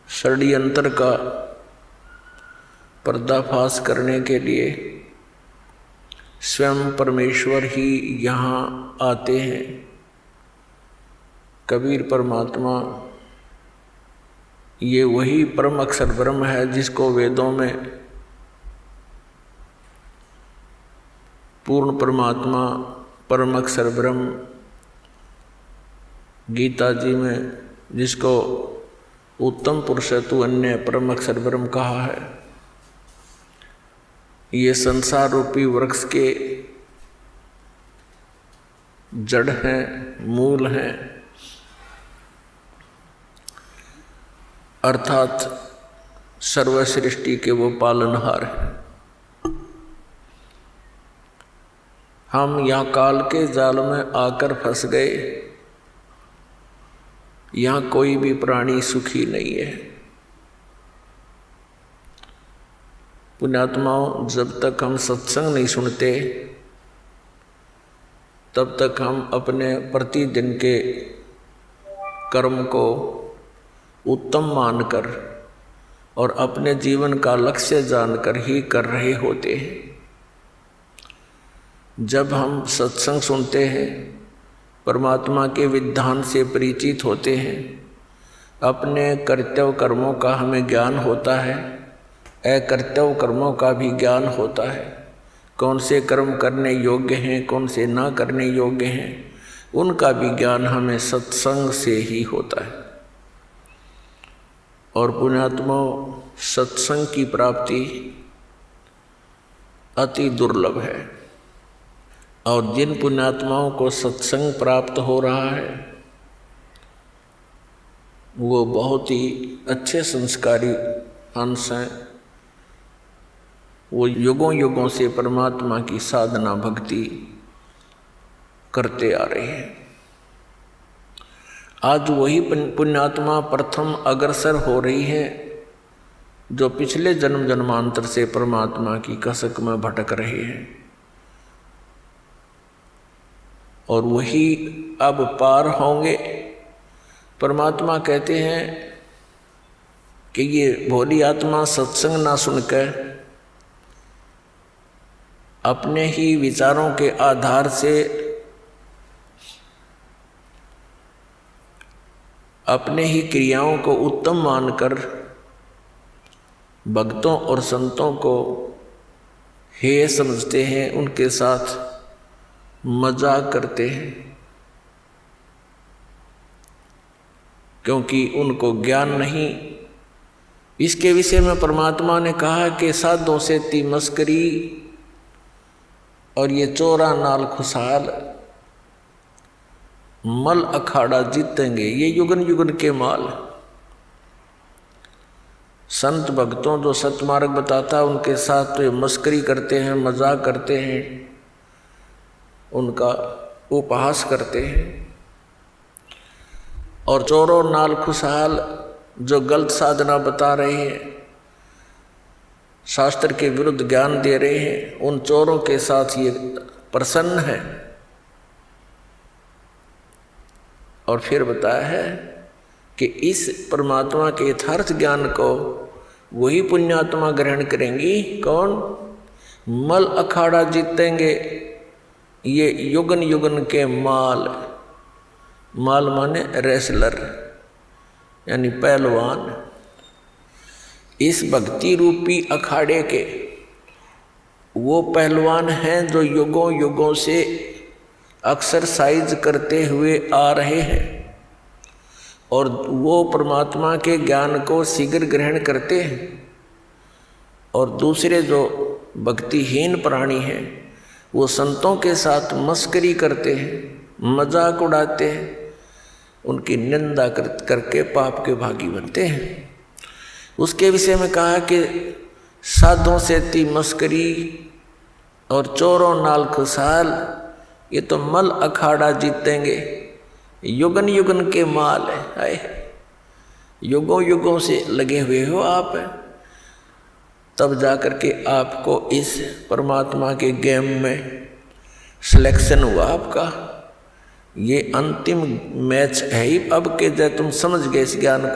षड्यंत्र का पर्दाफाश करने के लिए स्वयं परमेश्वर ही यहाँ आते हैं। कबीर परमात्मा ये वही परम अक्षर ब्रह्म है जिसको वेदों में पूर्ण परमात्मा परम अक्षर ब्रह्म, गीता जी में जिसको उत्तम पुरुष तु अन्य परम अक्षर ब्रह्म कहा है। ये संसार रूपी वृक्ष के जड़ हैं, मूल हैं, अर्थात सर्व सृष्टि के वो पालनहार हैं। हम यहाँ काल के जाल में आकर फंस गए। यहाँ कोई भी प्राणी सुखी नहीं है। पुण्यात्माओं, जब तक हम सत्संग नहीं सुनते तब तक हम अपने प्रतिदिन के कर्म को उत्तम मानकर और अपने जीवन का लक्ष्य जानकर ही कर रहे होते हैं। जब हम सत्संग सुनते हैं, परमात्मा के विधान से परिचित होते हैं, अपने कर्तव्य कर्मों का हमें ज्ञान होता है, अकर्तव्य कर्मों का भी ज्ञान होता है। कौन से कर्म करने योग्य हैं, कौन से ना करने योग्य हैं, उनका भी ज्ञान हमें सत्संग से ही होता है। और पुण्यात्माओं, सत्संग की प्राप्ति अति दुर्लभ है। और जिन पुण्यात्माओं को सत्संग प्राप्त हो रहा है वो बहुत ही अच्छे संस्कारी अंश हैं। वो युगों युगों से परमात्मा की साधना भक्ति करते आ रहे हैं। आज वही पुण्यात्मा प्रथम अग्रसर हो रही है जो पिछले जन्म जन्मांतर से परमात्मा की कसक में भटक रहे हैं। और वही अब पार होंगे। परमात्मा कहते हैं कि ये भोली आत्मा सत्संग ना सुनकर अपने ही विचारों के आधार से अपने ही क्रियाओं को उत्तम मानकर भक्तों और संतों को हेय समझते हैं, उनके साथ मजाक करते हैं, क्योंकि उनको ज्ञान नहीं। इसके विषय में परमात्मा ने कहा कि साधों से ती मस्करी और ये चोरा नाल खुशहाल मल अखाड़ा जीतेंगे, ये युगन युगन के माल। संत भक्तों जो सतमार्ग बताता उनके साथ तो ये मस्करी करते हैं, मजाक करते हैं, उनका उपहास करते हैं। और चोरों नाल खुशहाल जो गलत साधना बता रहे हैं, शास्त्र के विरुद्ध ज्ञान दे रहे हैं, उन चोरों के साथ ये प्रसन्न है। और फिर बताया है कि इस परमात्मा के यथार्थ ज्ञान को वही पुण्यात्मा ग्रहण करेंगी। कौन? मल अखाड़ा जीतेंगे, ये युगन युगन के माल। माल माने रेसलर यानी पहलवान। इस भक्ति रूपी अखाड़े के वो पहलवान हैं जो युगों युगों से एक्सरसाइज करते हुए आ रहे हैं और वो परमात्मा के ज्ञान को शीघ्र ग्रहण करते हैं। और दूसरे जो भक्तिहीन प्राणी हैं वो संतों के साथ मस्करी करते हैं, मजाक उड़ाते हैं, उनकी निंदा करके पाप के भागी बनते हैं। उसके विषय में कहा कि साधों से ती मस्करी और चोरों नाल खुशहाल, ये तो मल अखाड़ा जीतेंगे, युगन युगन के माल है। युगों युगों से लगे हुए हो आप, तब जाकर के आपको इस परमात्मा के गेम में सिलेक्शन हुआ आपका। ये अंतिम मैच है ही अब के जब तुम समझ गए इस ज्ञान